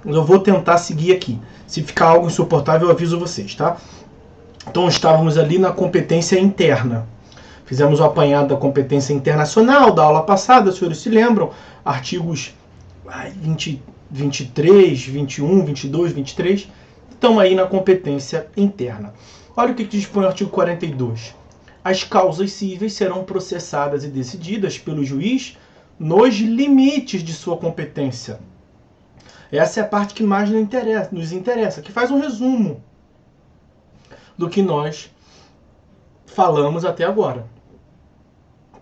Eu vou tentar seguir aqui. Se ficar algo insuportável, eu aviso vocês, tá? Então estávamos ali na competência interna. Fizemos o apanhado da competência internacional da aula passada, os senhores se lembram? Artigos 20, 23, 21, 22, 23. Estão aí na competência interna. Olha o que dispõe o artigo 42. As causas cíveis serão processadas e decididas pelo juiz nos limites de sua competência. Essa é a parte que mais nos interessa, que faz um resumo do que nós falamos até agora.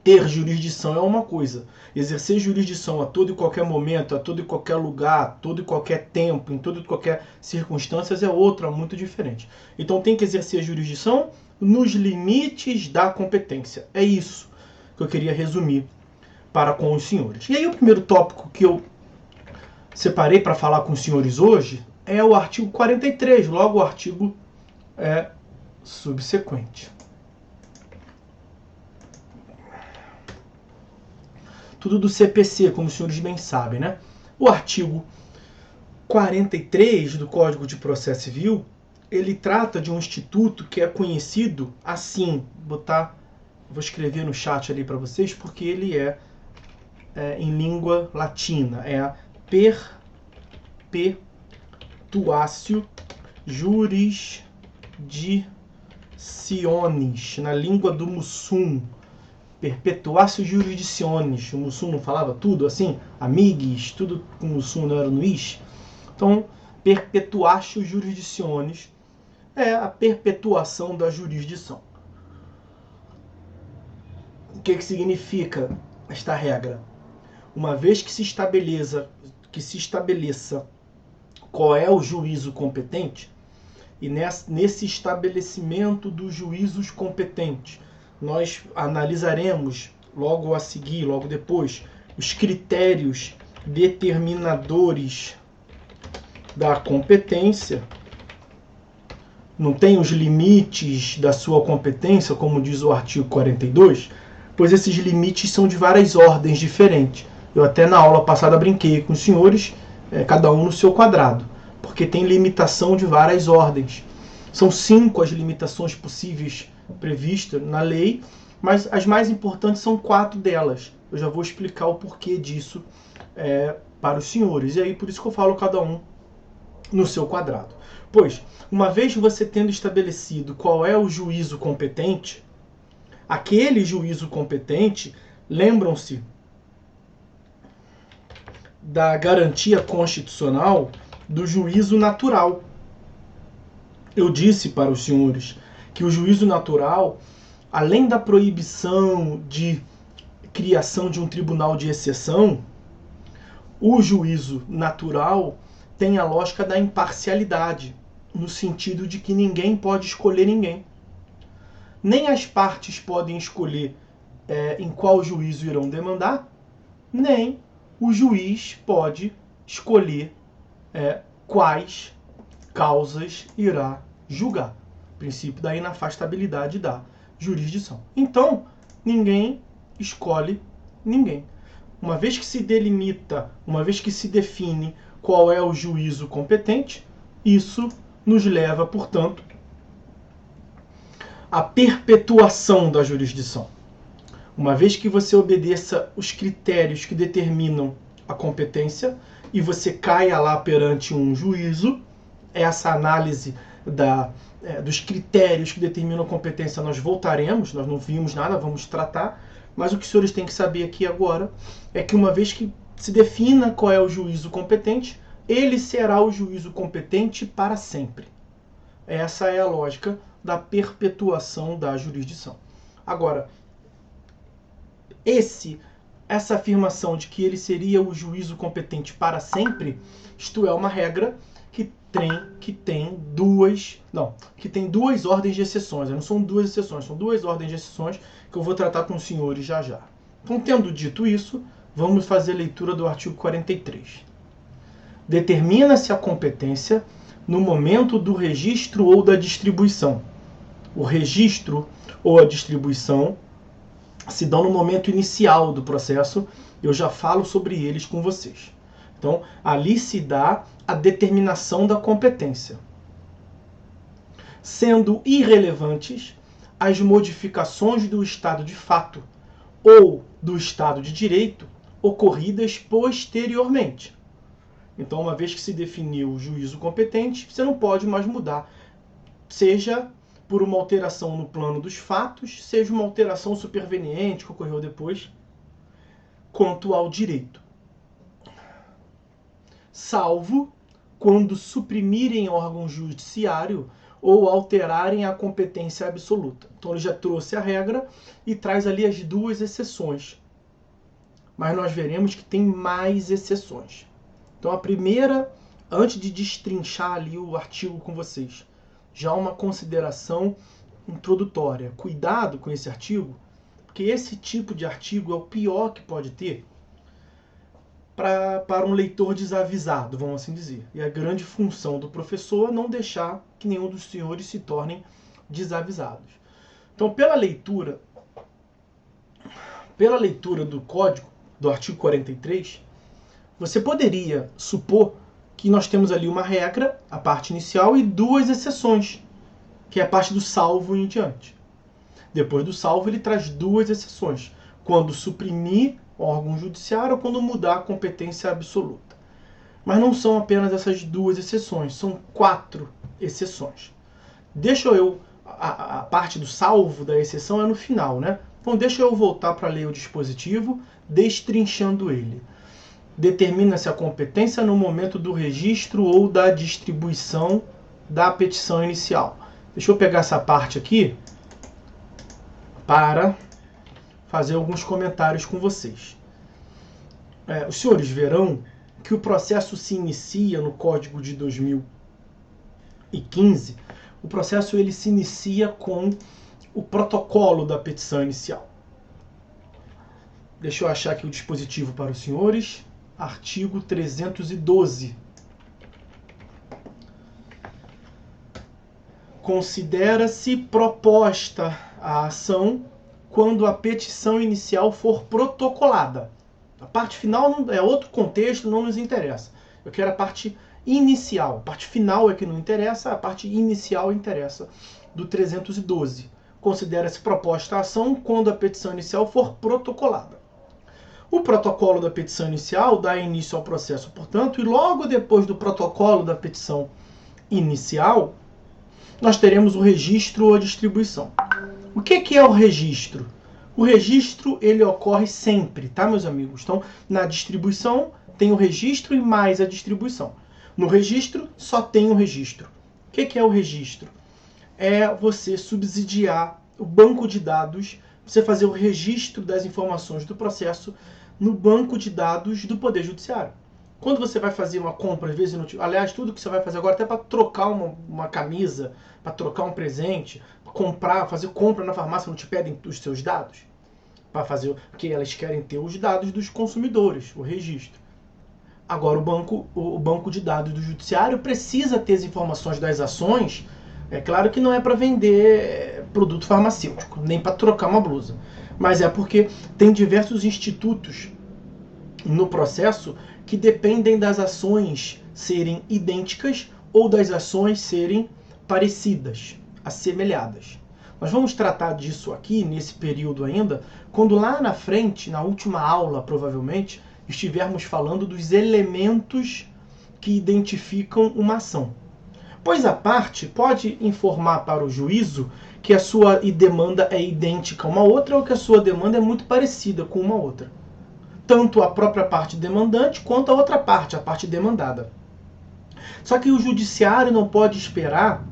Ter jurisdição é uma coisa. Exercer jurisdição a todo e qualquer momento, a todo e qualquer lugar, a todo e qualquer tempo, em toda e qualquer circunstância é outra, muito diferente. Então tem que exercer a jurisdição nos limites da competência. É isso que eu queria resumir para com os senhores. E aí o primeiro tópico que eu separei para falar com os senhores hoje é o artigo 43, logo o artigo subsequente. Tudo do CPC, como os senhores bem sabem, né? O artigo 43 do Código de Processo Civil, ele trata de um instituto que é conhecido assim, vou escrever no chat ali para vocês, porque ele é em língua latina, é a perpetuatio jurisdicionis, na língua do Mussum. Perpetuatio jurisdicionis. O Mussum não falava tudo assim? Amigues, tudo com o Mussum não era no is? Então, perpetuatio jurisdicionis é a perpetuação da jurisdição. O que significa esta regra? Uma vez que se estabeleça qual é o juízo competente, e nesse estabelecimento dos juízos competentes, nós analisaremos logo a seguir, logo depois, os critérios determinadores da competência. Não tem os limites da sua competência, como diz o artigo 42, pois esses limites são de várias ordens diferentes. Eu até na aula passada brinquei com os senhores, cada um no seu quadrado, porque tem limitação de várias ordens. São 5 as limitações possíveis previstas na lei, mas as mais importantes são 4 delas. Eu já vou explicar o porquê disso para os senhores. E aí por isso que eu falo cada um no seu quadrado. Pois, uma vez você tendo estabelecido qual é o juízo competente, aquele juízo competente, lembram-se da garantia constitucional do juízo natural. Eu disse para os senhores que o juízo natural, além da proibição de criação de um tribunal de exceção, o juízo natural tem a lógica da imparcialidade, no sentido de que ninguém pode escolher ninguém. Nem as partes podem escolher em qual juízo irão demandar, nem o juiz pode escolher quais causas irá julgar. O princípio da inafastabilidade da jurisdição. Então, ninguém escolhe ninguém. Uma vez que se delimita, uma vez que se define qual é o juízo competente, isso nos leva, portanto, à perpetuação da jurisdição. Uma vez que você obedeça os critérios que determinam a competência e você caia lá perante um juízo, essa análise dos critérios que determinam a competência nós voltaremos, nós não vimos nada, vamos tratar, mas o que os senhores têm que saber aqui agora é que uma vez que se defina qual é o juízo competente, ele será o juízo competente para sempre. Essa é a lógica da perpetuação da jurisdição. Agora, essa afirmação de que ele seria o juízo competente para sempre, isto é uma regra que tem duas ordens de exceções. Não são 2 exceções, são 2 ordens de exceções que eu vou tratar com os senhores já já. Então, tendo dito isso, vamos fazer a leitura do artigo 43. Determina-se a competência no momento do registro ou da distribuição. O registro ou a distribuição se dão no momento inicial do processo, eu já falo sobre eles com vocês. Então, ali se dá a determinação da competência. Sendo irrelevantes as modificações do estado de fato ou do estado de direito ocorridas posteriormente. Então, uma vez que se definiu o juízo competente, você não pode mais mudar, seja por uma alteração no plano dos fatos, seja uma alteração superveniente que ocorreu depois, quanto ao direito. Salvo quando suprimirem órgão judiciário ou alterarem a competência absoluta. Então ele já trouxe a regra e traz ali as duas exceções. Mas nós veremos que tem mais exceções. Então a primeira, antes de destrinchar ali o artigo com vocês, já uma consideração introdutória. Cuidado com esse artigo, porque esse tipo de artigo é o pior que pode ter para um leitor desavisado, vamos assim dizer. E a grande função do professor é não deixar que nenhum dos senhores se tornem desavisados. Então, pela leitura do código, do artigo 43, você poderia supor que nós temos ali uma regra, a parte inicial, e duas exceções, que é a parte do salvo em diante. Depois do salvo, ele traz duas exceções. Quando suprimir órgão judiciário ou quando mudar a competência absoluta. Mas não são apenas essas duas exceções, são 4 exceções. A parte do salvo da exceção é no final, né? Então deixa eu voltar para ler o dispositivo, destrinchando ele. Determina-se a competência no momento do registro ou da distribuição da petição inicial. Deixa eu pegar essa parte aqui para fazer alguns comentários com vocês. Os senhores verão que o processo se inicia no Código de 2015. O processo ele se inicia com o protocolo da petição inicial. Deixa eu achar aqui o dispositivo para os senhores. Artigo 312. Considera-se proposta a ação quando a petição inicial for protocolada. A parte final é outro contexto, não nos interessa. Eu quero a parte inicial. A parte final é que não interessa, a parte inicial interessa, do 312. Considera-se proposta a ação quando a petição inicial for protocolada. O protocolo da petição inicial dá início ao processo, portanto, e logo depois do protocolo da petição inicial, nós teremos o registro ou a distribuição. O que é o registro? O registro ele ocorre sempre, tá, meus amigos? Então, na distribuição tem o registro e mais a distribuição. No registro, só tem o registro. O que é o registro? É você subsidiar o banco de dados, você fazer o registro das informações do processo no banco de dados do Poder Judiciário. Quando você vai fazer uma compra, às vezes, aliás, tudo que você vai fazer agora, até para trocar uma camisa, para trocar um presente, comprar, fazer compra na farmácia, não te pedem os seus dados? Para fazer, porque elas querem ter os dados dos consumidores, o registro. Agora, o banco de dados do Judiciário precisa ter as informações das ações. É claro que não é para vender produto farmacêutico, nem para trocar uma blusa. Mas é porque tem diversos institutos no processo que dependem das ações serem idênticas ou das ações serem parecidas, assemelhadas. Nós vamos tratar disso aqui, nesse período ainda, quando lá na frente, na última aula, provavelmente, estivermos falando dos elementos que identificam uma ação. Pois a parte pode informar para o juízo que a sua demanda é idêntica a uma outra ou que a sua demanda é muito parecida com uma outra. Tanto a própria parte demandante quanto a outra parte, a parte demandada. Só que o judiciário não pode esperar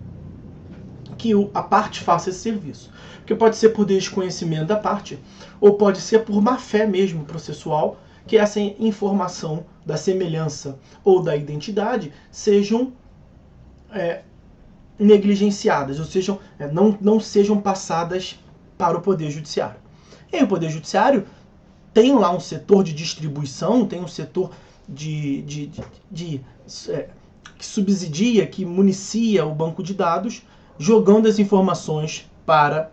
que a parte faça esse serviço. Porque pode ser por desconhecimento da parte, ou pode ser por má-fé mesmo processual, que essa informação da semelhança ou da identidade sejam negligenciadas, ou sejam, não sejam passadas para o Poder Judiciário. E o Poder Judiciário tem lá um setor de distribuição, tem um setor que subsidia, que municia o banco de dados, jogando as informações para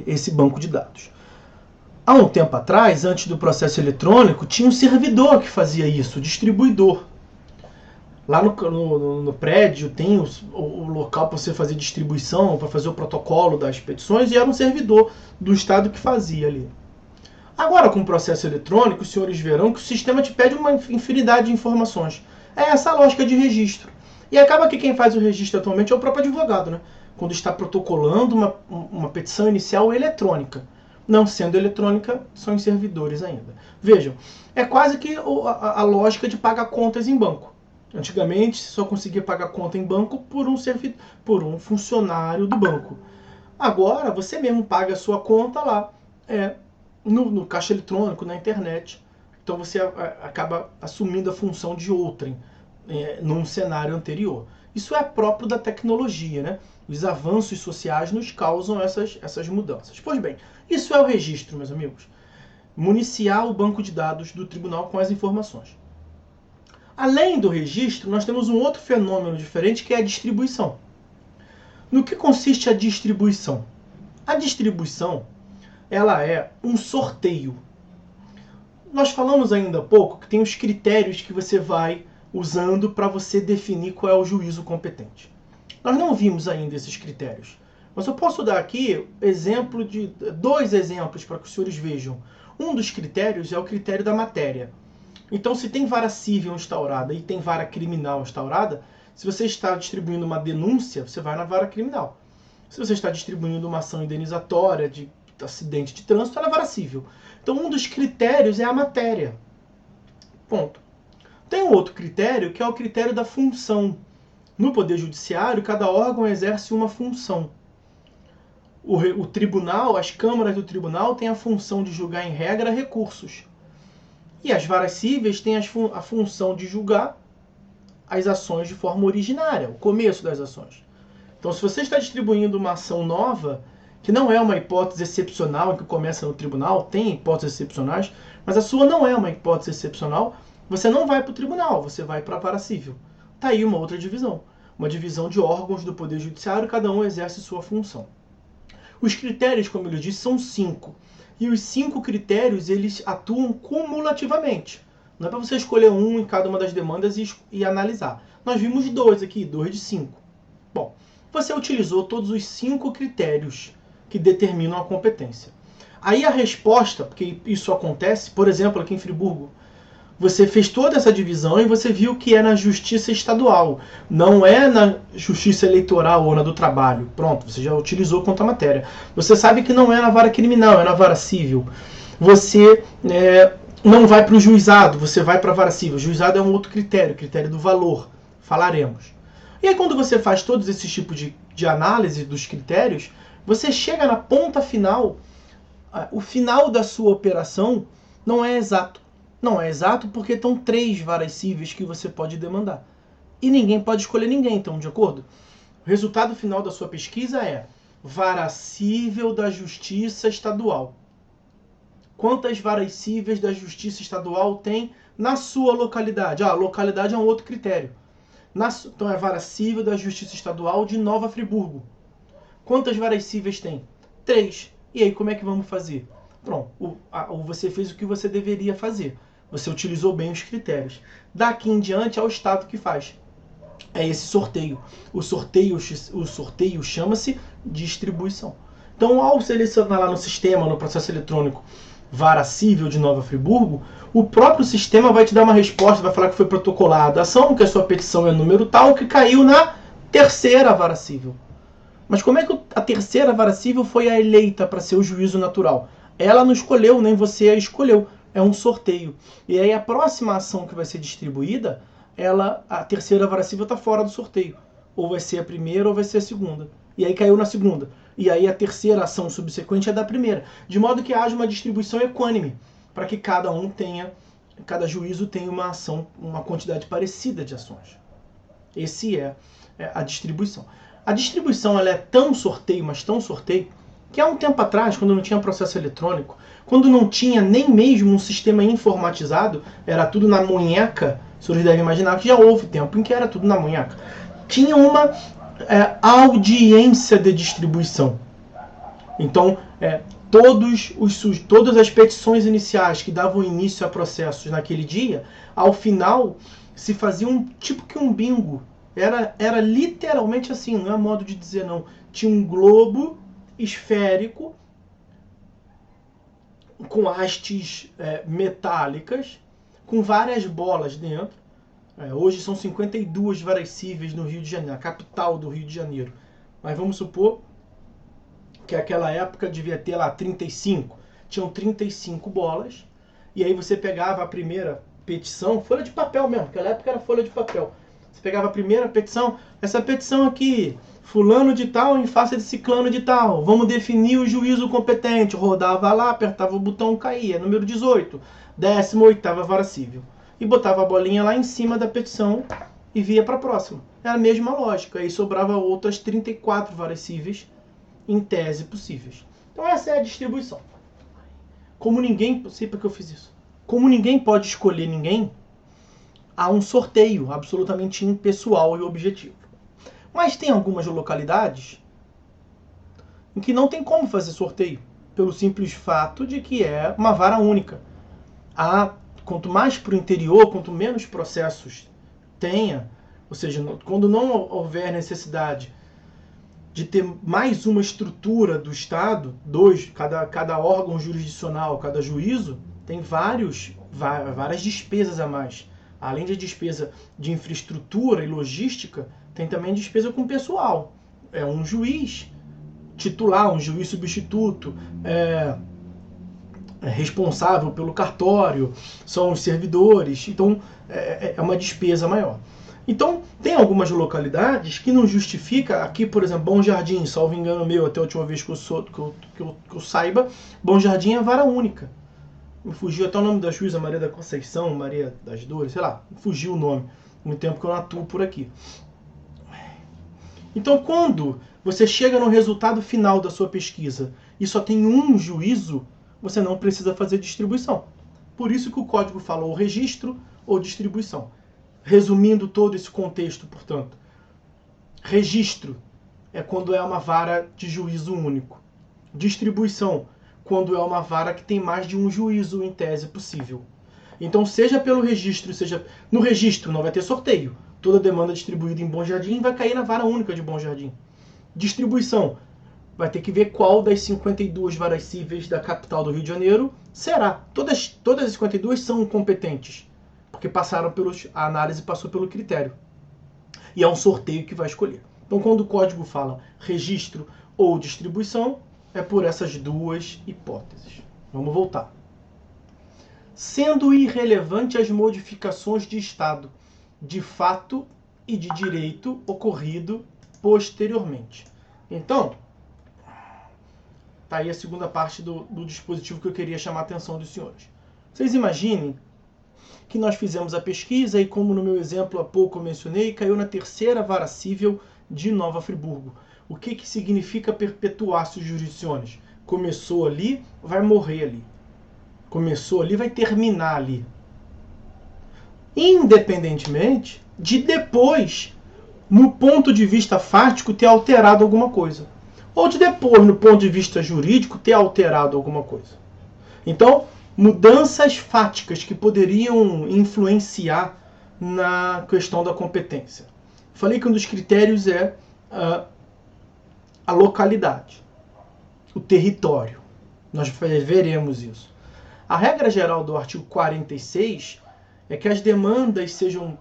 esse banco de dados. Há um tempo atrás, antes do processo eletrônico, tinha um servidor que fazia isso, o distribuidor. Lá no prédio tem o local para você fazer distribuição, para fazer o protocolo das petições, e era um servidor do Estado que fazia ali. Agora, com o processo eletrônico, os senhores verão que o sistema te pede uma infinidade de informações. É essa a lógica de registro. E acaba que quem faz o registro atualmente é o próprio advogado, né? Quando está protocolando uma petição inicial eletrônica. Não sendo eletrônica, são em servidores ainda. Vejam, é quase que a lógica de pagar contas em banco. Antigamente, você só conseguia pagar conta em banco por um funcionário do banco. Agora, você mesmo paga a sua conta lá, no caixa eletrônico, na internet. Então, você acaba assumindo a função de outrem num cenário anterior. Isso é próprio da tecnologia, né? Os avanços sociais nos causam essas mudanças. Pois bem, isso é o registro, meus amigos. Municiar o banco de dados do tribunal com as informações. Além do registro, nós temos um outro fenômeno diferente, que é a distribuição. No que consiste a distribuição? A distribuição, ela é um sorteio. Nós falamos ainda há pouco que tem os critérios que você vai usando para você definir qual é o juízo competente. Nós não vimos ainda esses critérios, mas eu posso dar aqui dois exemplos para que os senhores vejam. Um dos critérios é o critério da matéria. Então, se tem vara civil instaurada e tem vara criminal instaurada, se você está distribuindo uma denúncia, você vai na vara criminal. Se você está distribuindo uma ação indenizatória de acidente de trânsito, é na vara civil. Então, um dos critérios é a matéria. Ponto. Tem um outro critério, que é o critério da função. No Poder Judiciário, cada órgão exerce uma função. O tribunal, as câmaras do tribunal têm a função de julgar em regra recursos. E as varas cíveis têm a função de julgar as ações de forma originária, o começo das ações. Então, se você está distribuindo uma ação nova, que não é uma hipótese excepcional que começa no tribunal, tem hipóteses excepcionais, mas a sua não é uma hipótese excepcional, você não vai para o tribunal, você vai para a vara cível. Está aí uma outra divisão. Uma divisão de órgãos do Poder Judiciário, cada um exerce sua função. Os critérios, como eu disse, são 5. E os 5 critérios, eles atuam cumulativamente. Não é para você escolher um em cada uma das demandas e analisar. Nós vimos 2 aqui, 2 de 5. Bom, você utilizou todos os 5 critérios que determinam a competência. Aí a resposta, porque isso acontece, por exemplo, aqui em Friburgo, você fez toda essa divisão e você viu que é na justiça estadual, não é na justiça eleitoral ou na do trabalho. Pronto, você já utilizou quanto à matéria. Você sabe que não é na vara criminal, é na vara civil. Você não vai para o juizado, você vai para a vara civil. O juizado é um outro critério, critério do valor. Falaremos. E aí quando você faz todos esses tipos de análise dos critérios, você chega na ponta final. O final da sua operação não é exato. Não é exato porque estão 3 varas cíveis que você pode demandar. E ninguém pode escolher ninguém, então, de acordo? O resultado final da sua pesquisa é vara cível da Justiça Estadual. Quantas varas cíveis da Justiça Estadual tem na sua localidade? A localidade é um outro critério. Então é vara cível da Justiça Estadual de Nova Friburgo. Quantas varas cíveis tem? 3. E aí, como é que vamos fazer? Pronto, você fez o que você deveria fazer. Você utilizou bem os critérios. Daqui em diante é o Estado que faz. É esse sorteio. O sorteio chama-se distribuição. Então, ao selecionar lá no sistema, no processo eletrônico, vara cível de Nova Friburgo, o próprio sistema vai te dar uma resposta, vai falar que foi protocolada a ação, que a sua petição é número tal, que caiu na 3ª vara cível. Mas como é que a 3ª vara cível foi a eleita para ser o juízo natural? Ela não escolheu, nem você a escolheu. É um sorteio. E aí a próxima ação que vai ser distribuída, a 3ª vara cível está fora do sorteio. Ou vai ser a primeira ou vai ser a segunda. E aí caiu na segunda. E aí a 3ª ação subsequente é da primeira. De modo que haja uma distribuição equânime, para que cada juízo tenha uma ação, uma quantidade parecida de ações. Esse é a distribuição. A distribuição ela é tão sorteio, mas tão sorteio, que há um tempo atrás, quando não tinha processo eletrônico, quando não tinha nem mesmo um sistema informatizado, era tudo na munheca, os senhores devem imaginar que já houve tempo em que era tudo na munheca, tinha uma audiência de distribuição. Então, todas as petições iniciais que davam início a processos naquele dia, ao final se fazia tipo que um bingo. Era literalmente assim, não é modo de dizer não. Tinha um globo esférico com hastes metálicas, com várias bolas dentro. Hoje são 52 varas cíveis no Rio de Janeiro, a capital do Rio de Janeiro. Mas vamos supor que naquela época devia ter lá 35. Tinham 35 bolas. E aí você pegava a primeira petição, folha de papel mesmo, naquela época era folha de papel. Você pegava a primeira petição, essa petição aqui, fulano de tal em face de ciclano de tal, vamos definir o juízo competente. Rodava lá, apertava o botão, caía. Número 18, 18ª vara civil. E botava a bolinha lá em cima da petição e via para a próxima. Era a mesma lógica. Aí sobrava outras 34 varas cíveis em tese possíveis. Então essa é a distribuição. Como ninguém, sei porque eu fiz isso. Como ninguém pode escolher ninguém, há um sorteio absolutamente impessoal e objetivo. Mas tem algumas localidades em que não tem como fazer sorteio, pelo simples fato de que é uma vara única. Quanto mais para o interior, quanto menos processos tenha, ou seja, quando não houver necessidade de ter mais uma estrutura do Estado, cada órgão jurisdicional, cada juízo, tem várias despesas a mais. Além de despesa de infraestrutura e logística, tem também despesa com pessoal. É um juiz titular, um juiz substituto, responsável pelo cartório, são os servidores, então é uma despesa maior. Então, tem algumas localidades que não justifica, aqui, por exemplo, Bom Jardim, salvo engano meu, até a última vez que eu saiba, Bom Jardim é vara única. Me fugiu até o nome da juíza, Maria da Conceição, Maria das Dores, sei lá, fugiu o nome, no tempo que eu não atuo por aqui. Então, quando você chega no resultado final da sua pesquisa e só tem um juízo, você não precisa fazer distribuição. Por isso que o código fala ou registro ou distribuição. Resumindo todo esse contexto, portanto, registro é quando é uma vara de juízo único. Distribuição, quando é uma vara que tem mais de um juízo em tese possível. Então, seja pelo registro, seja... No registro não vai ter sorteio. Toda demanda distribuída em Bom Jardim vai cair na vara única de Bom Jardim. Distribuição, vai ter que ver qual das 52 varas cíveis da capital do Rio de Janeiro será. Todas as 52 são competentes, porque a análise passou pelo critério. E é um sorteio que vai escolher. Então, quando o código fala registro ou distribuição, é por essas duas hipóteses. Vamos voltar. Sendo irrelevante as modificações de estado, de fato e de direito ocorrido posteriormente. Então, tá aí a segunda parte do dispositivo que eu queria chamar a atenção dos senhores. Vocês imaginem que nós fizemos a pesquisa e, como no meu exemplo há pouco eu mencionei, caiu na 3ª vara cível de Nova Friburgo. O que significa perpetuar-se jurisdições? Começou ali, vai morrer ali. Começou ali, vai terminar ali. Independentemente de depois, no ponto de vista fático, ter alterado alguma coisa. Ou de depois, no ponto de vista jurídico, ter alterado alguma coisa. Então, mudanças fáticas que poderiam influenciar na questão da competência. Falei que um dos critérios é a localidade, o território. Nós veremos isso. A regra geral do artigo 46 é que as demandas sejam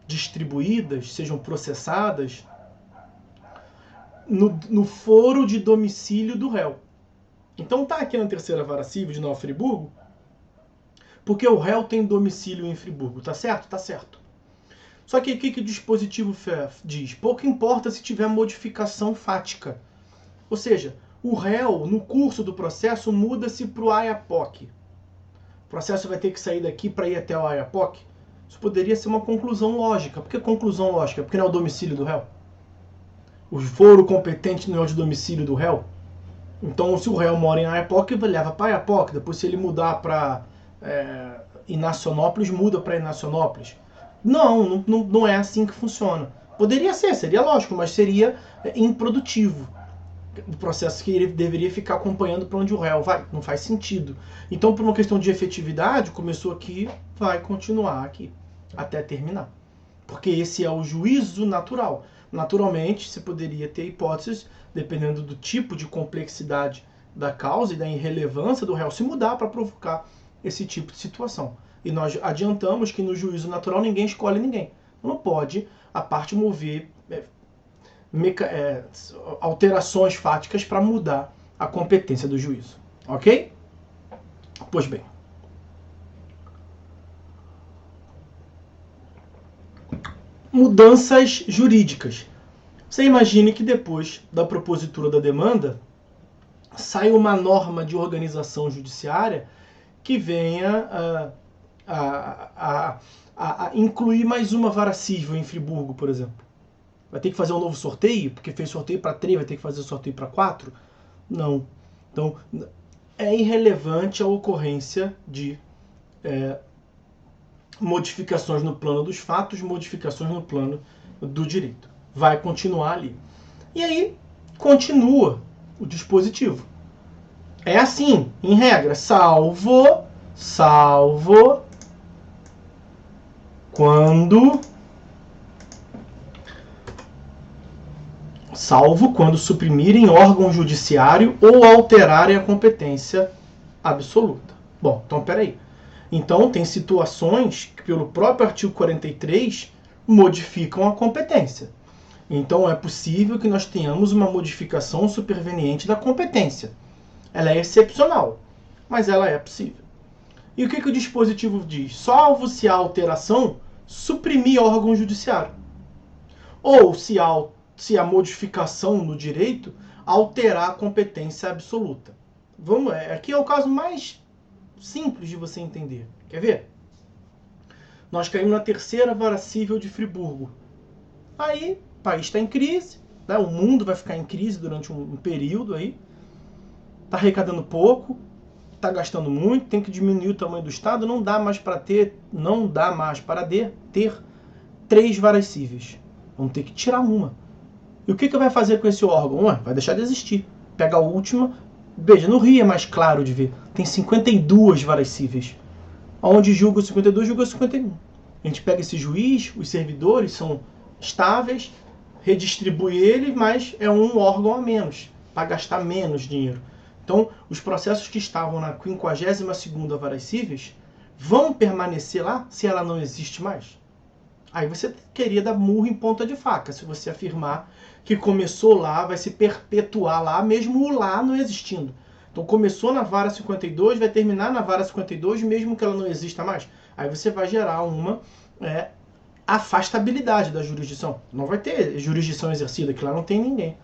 distribuídas, sejam processadas no foro de domicílio do réu. Então tá aqui na 3ª vara cível de Nova Friburgo, porque o réu tem domicílio em Friburgo, tá certo? Tá certo. Só que o que o dispositivo diz? Pouco importa se tiver modificação fática. Ou seja, o réu, no curso do processo, muda-se para o Oiapoque. O processo vai ter que sair daqui para ir até o Oiapoque. Isso poderia ser uma conclusão lógica. Por que conclusão lógica? Porque não é o domicílio do réu. O foro competente não é o de domicílio do réu. Então, se o réu mora em Oiapoque, ele leva para Oiapoque. Depois, se ele mudar para Inacionópolis, muda para Inacionópolis. Não é assim que funciona. Poderia ser, seria lógico, mas seria improdutivo. o processo que ele deveria ficar acompanhando para onde o réu vai. Não faz sentido. Então, por uma questão de efetividade, começou aqui, vai continuar aqui, até terminar. Porque esse é o juízo natural. Naturalmente, você poderia ter hipóteses, dependendo do tipo de complexidade da causa e da irrelevância do réu, se mudar para provocar esse tipo de situação. E nós adiantamos que no juízo natural ninguém escolhe ninguém. Não pode a parte mover alterações fáticas para mudar a competência do juízo. Ok? Pois bem. Mudanças jurídicas. Você imagine que depois da propositura da demanda sai uma norma de organização judiciária que venha a incluir mais uma vara civil em Friburgo, por exemplo. Vai ter que fazer um novo sorteio, porque fez sorteio para 3, vai ter que fazer sorteio para 4? Não. Então, é irrelevante a ocorrência de modificações no plano dos fatos, modificações no plano do direito. Vai continuar ali. E aí, continua o dispositivo. É salvo quando suprimirem órgão judiciário ou alterarem a competência absoluta. Bom, então peraí. Então tem situações que pelo próprio artigo 43 modificam a competência. Então é possível que nós tenhamos uma modificação superveniente da competência. Ela é excepcional, mas ela é possível. E o que o dispositivo diz? Salvo se a alteração suprimir órgão judiciário. Ou se a modificação no direito alterar a competência absoluta. Aqui é o caso mais simples de você entender. Quer ver? Nós caímos na terceira vara civil de Friburgo. Aí, o país está em crise, né? O mundo vai ficar em crise durante um período aí. Está arrecadando pouco, está gastando muito, tem que diminuir o tamanho do Estado, não dá mais para ter 3 varas cíveis. Vamos ter que tirar uma. E o que vai fazer com esse órgão? Vai deixar de existir. Pega a última. Veja, no Rio é mais claro de ver. Tem 52 varas cíveis. Onde julga o 52, julga o 51. A gente pega esse juiz, os servidores são estáveis, redistribui ele, mas é um órgão a menos, para gastar menos dinheiro. Então, os processos que estavam na 52ª varas cíveis vão permanecer lá se ela não existe mais? Aí você queria dar murro em ponta de faca, se você afirmar que começou lá, vai se perpetuar lá, mesmo o lá não existindo. Então começou na vara 52, vai terminar na vara 52, mesmo que ela não exista mais. Aí você vai gerar uma afastabilidade da jurisdição. Não vai ter jurisdição exercida, que lá não tem ninguém.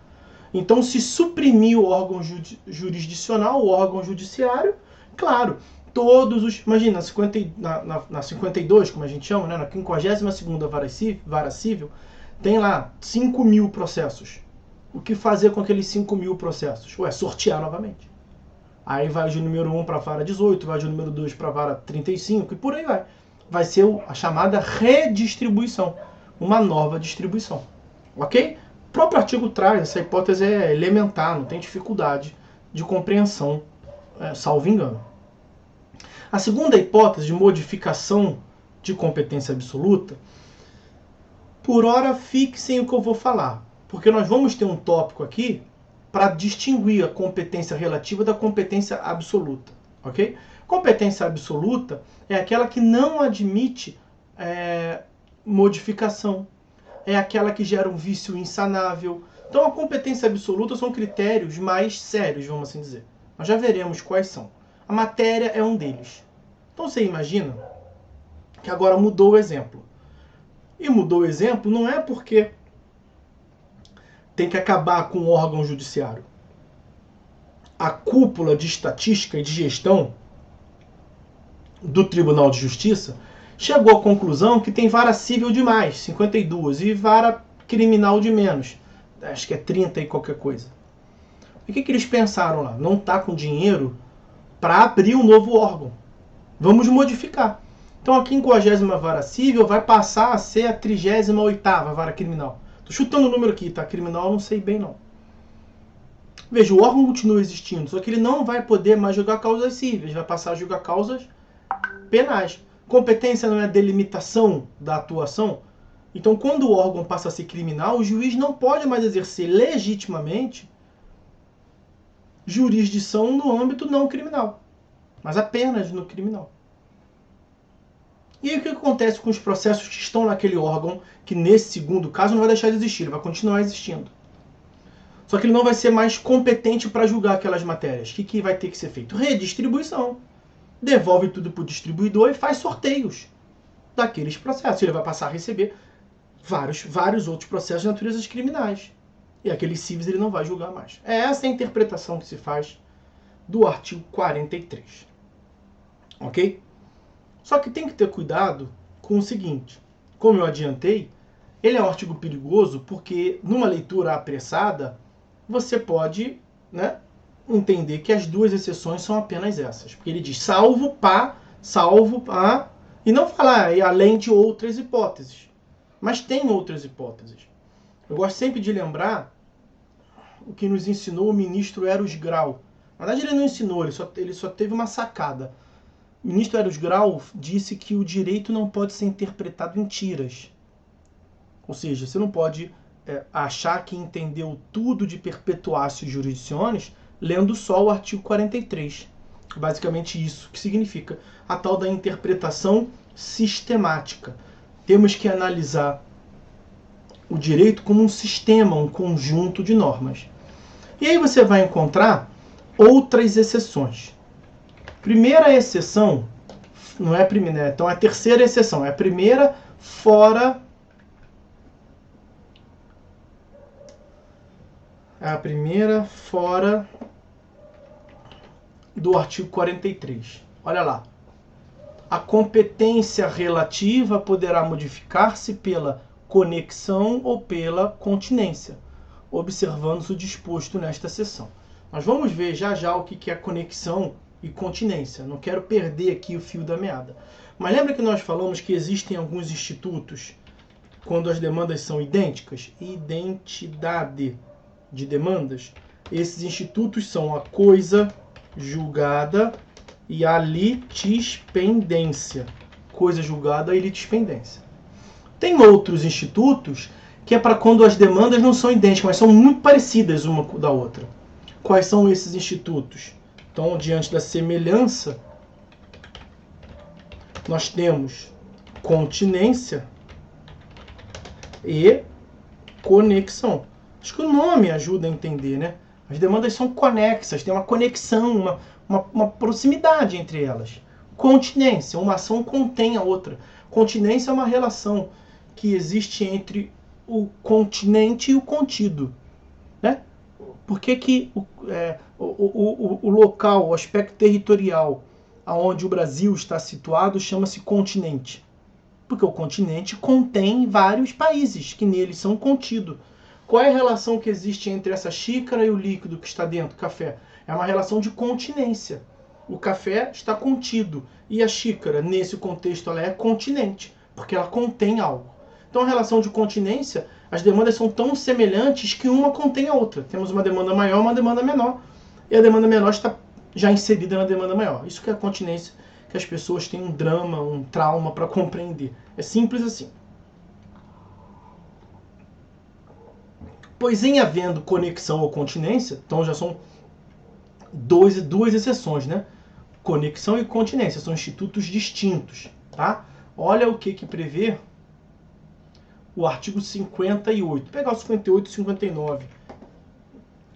Então, se suprimir o órgão jurisdicional, o órgão judiciário, claro, todos os... Imagina, na 52, como a gente chama, né, na 52ª vara civil, tem lá 5.000 processos. O que fazer com aqueles 5.000 processos? Sortear novamente. Aí vai de número 1 para a vara 18, vai de número 2 para a vara 35 e por aí vai. Vai ser a chamada redistribuição, uma nova distribuição. Ok? O próprio artigo traz, essa hipótese é elementar, não tem dificuldade de compreensão, salvo engano. A segunda hipótese de modificação de competência absoluta, por hora fixem o que eu vou falar, porque nós vamos ter um tópico aqui para distinguir a competência relativa da competência absoluta. Ok? Competência absoluta é aquela que não admite modificação. É aquela que gera um vício insanável. Então a competência absoluta são critérios mais sérios, vamos assim dizer. Nós já veremos quais são. A matéria é um deles. Então você imagina que agora mudou o exemplo. E mudou o exemplo não é porque tem que acabar com o órgão judiciário. A cúpula de estatística e de gestão do Tribunal de Justiça chegou à conclusão que tem vara civil de mais, 52, e vara criminal de menos, acho que é 30 e qualquer coisa. E o que eles pensaram lá? Não está com dinheiro para abrir um novo órgão. Vamos modificar. Então a 50ª vara civil vai passar a ser a 38ª vara criminal. Estou chutando o número aqui, tá? Criminal eu não sei bem não. Veja, o órgão continua existindo, só que ele não vai poder mais julgar causas cíveis, vai passar a julgar causas penais. Competência não é delimitação da atuação? Então, quando o órgão passa a ser criminal, o juiz não pode mais exercer legitimamente jurisdição no âmbito não criminal, mas apenas no criminal. E aí o que acontece com os processos que estão naquele órgão, que nesse segundo caso não vai deixar de existir, ele vai continuar existindo. Só que ele não vai ser mais competente para julgar aquelas matérias. O que vai ter que ser feito? Redistribuição. Devolve tudo para o distribuidor e faz sorteios daqueles processos. Ele vai passar a receber vários outros processos de naturezas criminais. E aqueles cíveis ele não vai julgar mais. É essa a interpretação que se faz do artigo 43. Ok? Só que tem que ter cuidado com o seguinte. Como eu adiantei, ele é um artigo perigoso porque numa leitura apressada você pode, né, entender que as duas exceções são apenas essas. Porque ele diz salvo pá, e não falar além de outras hipóteses. Mas tem outras hipóteses. Eu gosto sempre de lembrar o que nos ensinou o ministro Eros Grau. Na verdade ele não ensinou, ele só teve uma sacada. O ministro Eros Grau disse que o direito não pode ser interpretado em tiras. Ou seja, você não pode achar que entendeu tudo de perpetuatio jurisdictionis lendo só o artigo 43. Basicamente isso que significa a tal da interpretação sistemática. Temos que analisar o direito como um sistema, um conjunto de normas. E aí você vai encontrar outras exceções. Primeira exceção, não é a primeira, então é a terceira exceção, é a primeira fora do artigo 43. Olha lá. A competência relativa poderá modificar-se pela conexão ou pela continência, observando-se o disposto nesta seção. Nós vamos ver já o que é conexão e continência. Não quero perder aqui o fio da meada. Mas lembra que nós falamos que existem alguns institutos quando as demandas são idênticas? Identidade de demandas. Esses institutos são a coisa julgada e a litispendência. Coisa julgada e litispendência. Tem outros institutos que é para quando as demandas não são idênticas, mas são muito parecidas uma da outra. Quais são esses institutos? Então, diante da semelhança, nós temos continência e conexão. Acho que o nome ajuda a entender, né? As demandas são conexas, tem uma conexão, uma proximidade entre elas. Continência, uma ação contém a outra. Continência é uma relação que existe entre o continente e o contido, né? Por que o local, o aspecto territorial onde o Brasil está situado chama-se continente? Porque o continente contém vários países que nele são contidos. Qual é a relação que existe entre essa xícara e o líquido que está dentro do café? É uma relação de continência. O café está contido e a xícara, nesse contexto, ela é continente, porque ela contém algo. Então, a relação de continência, as demandas são tão semelhantes que uma contém a outra. Temos uma demanda maior e uma demanda menor, e a demanda menor está já inserida na demanda maior. Isso que é a continência, que as pessoas têm um drama, um trauma para compreender. É simples assim. Pois em havendo conexão ou continência, então já são duas exceções, né? Conexão e continência, são institutos distintos, tá? Olha o que prevê o artigo 58. Vou pegar o 58 e 59,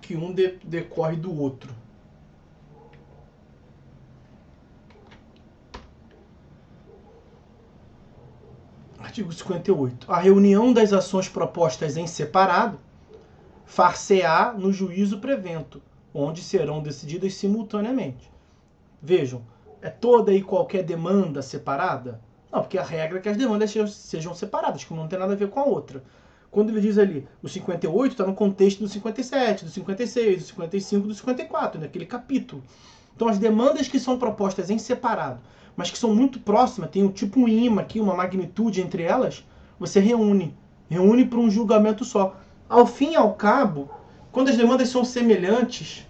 que um decorre do outro. Artigo 58. A reunião das ações propostas em separado far-se-á no juízo prevento, onde serão decididas simultaneamente. Vejam, é toda e qualquer demanda separada? Não, porque a regra é que as demandas sejam separadas, que não tem nada a ver com a outra. Quando ele diz ali, o 58 está no contexto do 57, do 56, do 55, do 54, naquele capítulo. Então as demandas que são propostas em separado, mas que são muito próximas, tem um tipo um ímã aqui, uma magnitude entre elas, você reúne para um julgamento só. Ao fim e ao cabo, Quando as demandas são semelhantes,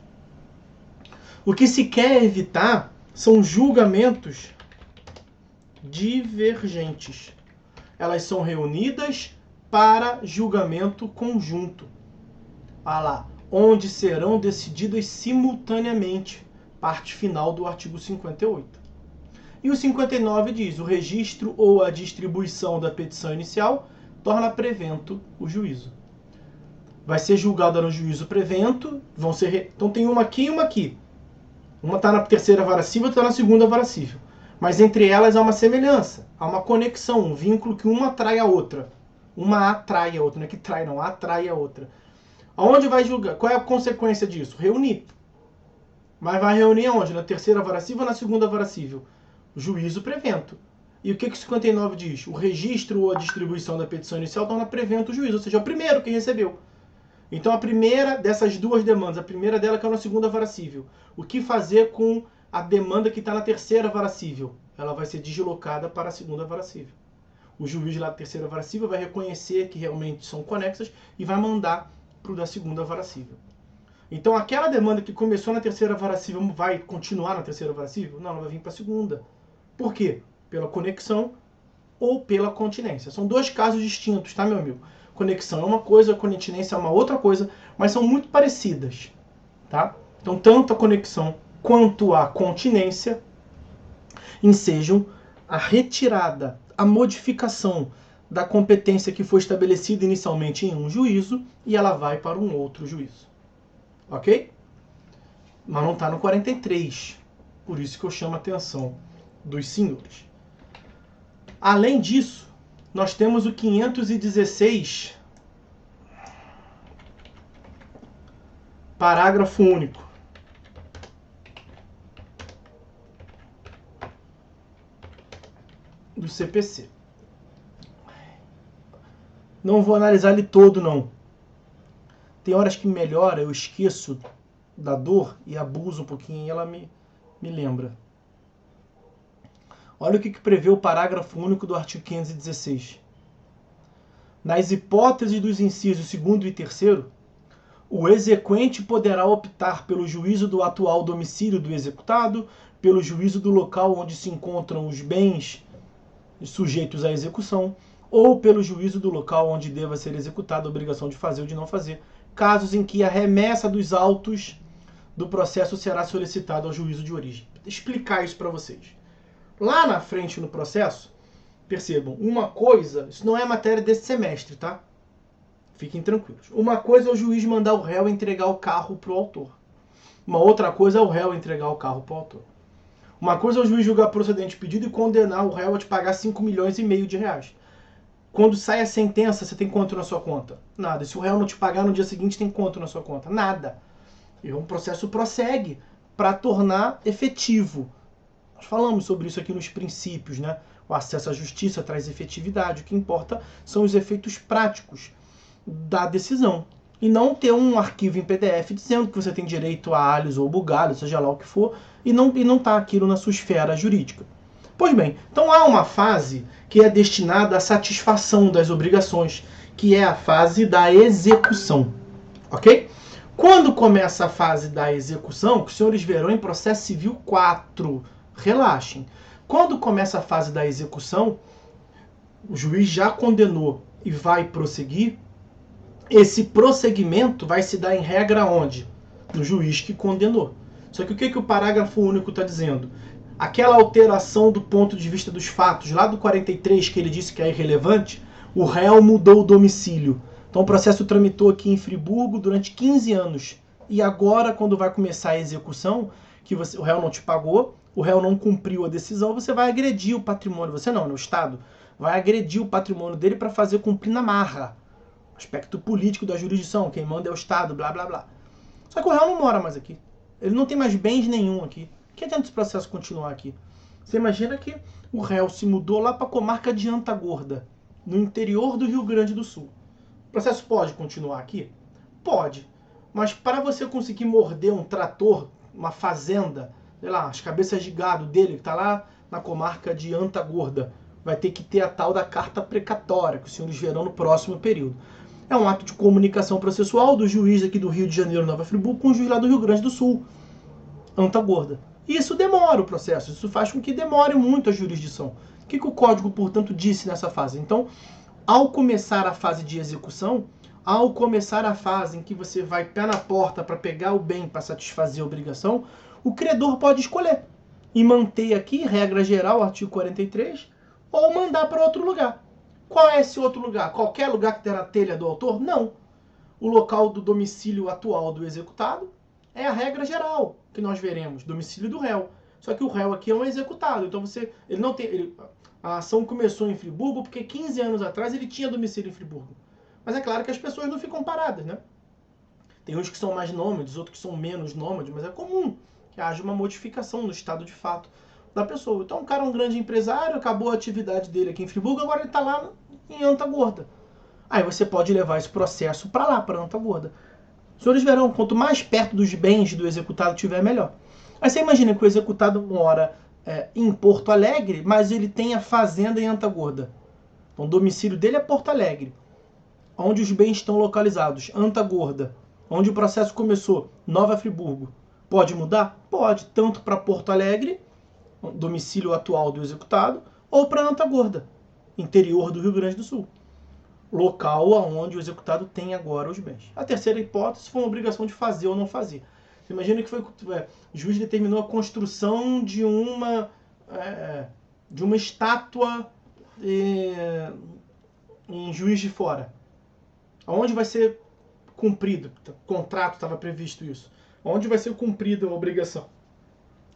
o que se quer evitar são julgamentos divergentes. Elas são reunidas para julgamento conjunto. Olha lá, onde serão decididas simultaneamente, parte final do artigo 58. E o 59 diz: o registro ou a distribuição da petição inicial torna prevento o juízo. Vai ser julgada no juízo prevento, então tem uma aqui e uma aqui. Uma está na terceira vara civil, outra está na segunda vara civil. Mas entre elas há uma semelhança, há uma conexão, um vínculo que uma atrai a outra. Uma atrai a outra, não é que trai não, atrai a outra. Aonde vai julgar? Qual é a consequência disso? Reunir. Mas vai reunir aonde? Na terceira vara civil ou na segunda vara civil? Juízo prevento. E o que o 59 diz? O registro ou a distribuição da petição inicial torna prevento o juízo, ou seja, é o primeiro que recebeu. Então a primeira dessas duas demandas, a primeira dela caiu na segunda vara civil. O que fazer com a demanda que está na terceira vara civil? Ela vai ser deslocada para a segunda vara civil. O juiz lá da terceira vara civil vai reconhecer que realmente são conexas e vai mandar para o da segunda vara civil. Então aquela demanda que começou na terceira vara civil vai continuar na terceira vara civil? Não, ela vai vir para a segunda. Por quê? Pela conexão ou pela continência. São dois casos distintos, tá, meu amigo? Conexão é uma coisa, continência é uma outra coisa, mas são muito parecidas, tá? Então, tanto a conexão quanto a continência ensejam a retirada, a modificação da competência que foi estabelecida inicialmente em um juízo e ela vai para um outro juízo. Ok? Mas não está no 43. Por isso que eu chamo a atenção dos senhores. Além disso, nós temos o 516, parágrafo único. Do CPC. Não vou analisar ele todo, não. Tem horas que melhora, eu esqueço da dor e abuso um pouquinho e ela me lembra. Olha o que prevê o parágrafo único do artigo 516. Nas hipóteses dos incisos 2º e 3º, o exequente poderá optar pelo juízo do atual domicílio do executado, pelo juízo do local onde se encontram os bens sujeitos à execução, ou pelo juízo do local onde deva ser executada a obrigação de fazer ou de não fazer, casos em que a remessa dos autos do processo será solicitada ao juízo de origem. Vou explicar isso para vocês. Lá na frente no processo, percebam, uma coisa, isso não é matéria desse semestre, tá? Fiquem tranquilos. Uma coisa é o juiz mandar o réu entregar o carro para o autor. Uma outra coisa é o réu entregar o carro para o autor. Uma coisa é o juiz julgar procedente o pedido e condenar o réu a te pagar 5,5 milhões de reais. Quando sai a sentença, você tem quanto na sua conta? Nada. Se o réu não te pagar no dia seguinte, tem quanto na sua conta? Nada. E o processo prossegue para tornar efetivo. Nós falamos sobre isso aqui nos princípios, né? O acesso à justiça traz efetividade. O que importa são os efeitos práticos da decisão. E não ter um arquivo em PDF dizendo que você tem direito a alhos ou bugalhos, seja lá o que for, e não está aquilo na sua esfera jurídica. Pois bem, então há uma fase que é destinada à satisfação das obrigações, que é a fase da execução. Ok? Quando começa a fase da execução, que os senhores verão em processo civil 4, relaxem. Quando começa a fase da execução, o juiz já condenou e vai prosseguir. Esse prosseguimento vai se dar em regra onde? No juiz que condenou. Só que o que o parágrafo único está dizendo? Aquela alteração do ponto de vista dos fatos, lá do 43, que ele disse que é irrelevante, o réu mudou o domicílio. Então o processo tramitou aqui em Friburgo durante 15 anos. E agora, quando vai começar a execução, que o réu não te pagou, o réu não cumpriu a decisão, você vai agredir o patrimônio. Você não, no Estado. Vai agredir o patrimônio dele para fazer cumprir na marra. Aspecto político da jurisdição, quem manda é o Estado, blá blá blá. Só que o réu não mora mais aqui. Ele não tem mais bens nenhum aqui. Que adianta esse processo continuar aqui? Você imagina que o réu se mudou lá para a comarca de Antagorda, no interior do Rio Grande do Sul. O processo pode continuar aqui? Pode. Mas para você conseguir morder um trator, uma fazenda, sei lá, as cabeças de gado dele, que está lá na comarca de Antagorda, vai ter que ter a tal da carta precatória, que os senhores verão no próximo período. É um ato de comunicação processual do juiz aqui do Rio de Janeiro, Nova Friburgo, com o juiz lá do Rio Grande do Sul, Anta Gorda. Isso demora o processo, isso faz com que demore muito a jurisdição. O que o código, portanto, disse nessa fase? Então, ao começar a fase de execução, ao começar a fase em que você vai pé na porta para pegar o bem para satisfazer a obrigação, o credor pode escolher e manter aqui, regra geral, artigo 43, ou mandar para outro lugar. Qual é esse outro lugar? Qualquer lugar que der na telha do autor? Não. O local do domicílio atual do executado é a regra geral que nós veremos, domicílio do réu. Só que o réu aqui é um executado, então ele não tem... a ação começou em Friburgo porque 15 anos atrás ele tinha domicílio em Friburgo. Mas é claro que as pessoas não ficam paradas, né? Tem uns que são mais nômades, outros que são menos nômades, mas é comum que haja uma modificação no estado de fato da pessoa. Então o cara é um grande empresário, acabou a atividade dele aqui em Friburgo, agora ele está lá em Anta Gorda. Aí você pode levar esse processo para lá, para Anta Gorda. Os senhores verão, quanto mais perto dos bens do executado tiver, melhor. Aí você imagina que o executado mora em Porto Alegre, mas ele tem a fazenda em Anta Gorda. Então o domicílio dele é Porto Alegre. Onde os bens estão localizados, Anta Gorda. Onde o processo começou, Nova Friburgo. Pode mudar? Pode, tanto para Porto Alegre, domicílio atual do executado, ou para Anta Gorda, interior do Rio Grande do Sul. Local onde o executado tem agora os bens. A terceira hipótese foi uma obrigação de fazer ou não fazer. Você imagina que o juiz determinou a construção de uma estátua em Juiz de Fora. Onde vai ser cumprido? O contrato estava previsto isso. Onde vai ser cumprida a obrigação?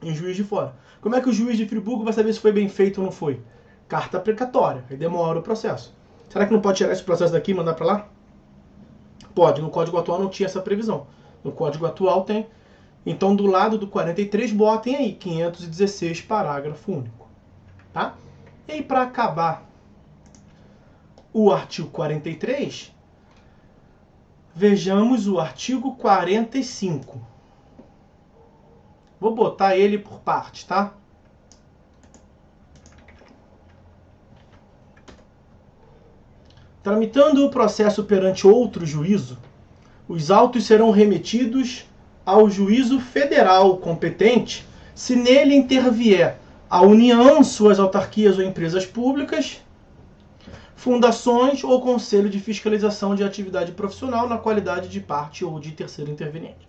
Em Juiz de Fora. Como é que o juiz de Friburgo vai saber se foi bem feito ou não foi? Carta precatória. Aí demora o processo. Será que não pode tirar esse processo daqui e mandar para lá? Pode. No Código atual não tinha essa previsão. No Código atual tem. Então, do lado do 43, botem aí 516, parágrafo único. Tá? E aí, para acabar o artigo 43, vejamos o artigo 45. Vou botar ele por partes, tá? Tramitando o processo perante outro juízo, os autos serão remetidos ao juízo federal competente se nele intervier a União, suas autarquias ou empresas públicas, fundações ou conselho de fiscalização de atividade profissional na qualidade de parte ou de terceiro interveniente.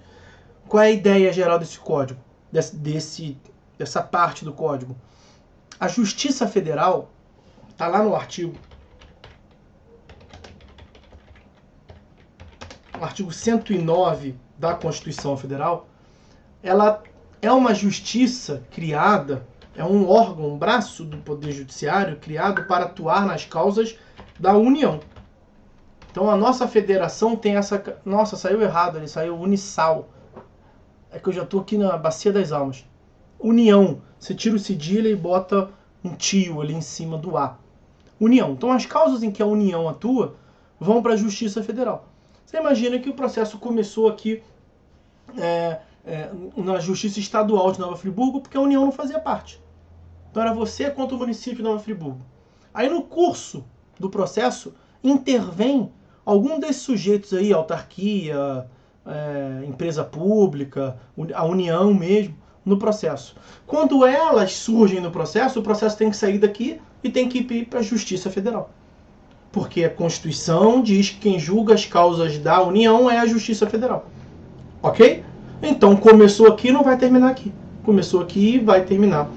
Qual é a ideia geral desse código? Dessa parte do código? A Justiça Federal, está lá no artigo 109 da Constituição Federal, ela é uma justiça criada, é um órgão, um braço do Poder Judiciário criado para atuar nas causas da União. Então a nossa federação tem essa... Nossa, saiu errado ali, saiu Unisal. É que eu já estou aqui na Bacia das Almas. União. Você tira o cedilha e bota um tio ali em cima do A. União. Então as causas em que a União atua vão para a Justiça Federal. Você imagina que o processo começou aqui na Justiça Estadual de Nova Friburgo, porque a União não fazia parte. Então era você contra o município de Nova Friburgo. Aí no curso do processo intervém algum desses sujeitos aí, autarquia, empresa pública, a União mesmo, no processo. Quando elas surgem no processo, o processo tem que sair daqui e tem que ir para a Justiça Federal. Porque a Constituição diz que quem julga as causas da União é a Justiça Federal. Ok? Então, começou aqui, não vai terminar aqui. Começou aqui e vai terminar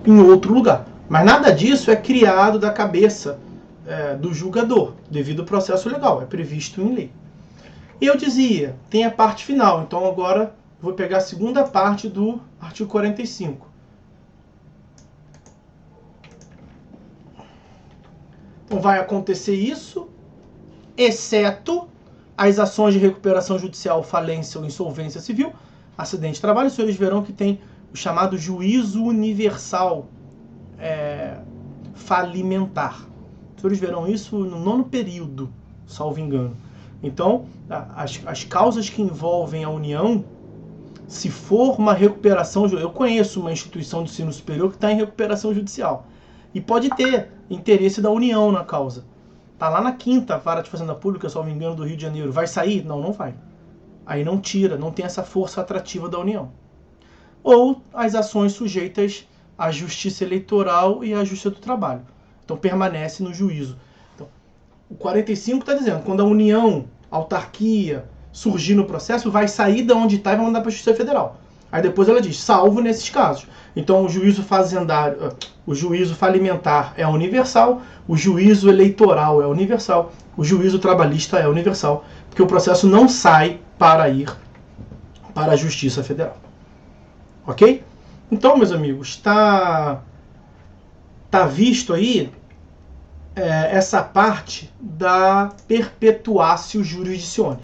em outro lugar. Mas nada disso é criado da cabeça do julgador, devido ao processo legal. É previsto em lei. E eu dizia, tem a parte final. Então, agora, vou pegar a segunda parte do artigo 45. Então vai acontecer isso, exceto as ações de recuperação judicial, falência ou insolvência civil, acidente de trabalho. Os senhores verão que tem o chamado juízo universal falimentar. Os senhores verão isso no 9º período, salvo engano. Então, as causas que envolvem a União, se for uma recuperação... Eu conheço uma instituição de ensino superior que está em recuperação judicial. E pode ter interesse da União na causa. Tá lá na 5ª Vara de Fazenda Pública, se não me engano, do Rio de Janeiro. Vai sair? Não, não vai. Aí não tira, não tem essa força atrativa da União. Ou as ações sujeitas à Justiça Eleitoral e à Justiça do Trabalho. Então permanece no juízo. Então, o 45 está dizendo, quando a União, a autarquia, surgir no processo, vai sair de onde está e vai mandar para a Justiça Federal. Aí depois ela diz, salvo nesses casos. Então o juízo fazendário, o juízo falimentar é universal, o juízo eleitoral é universal, o juízo trabalhista é universal, porque o processo não sai para ir para a Justiça Federal. Ok? Então, meus amigos, está visto aí essa parte da perpetuatio jurisdictionis.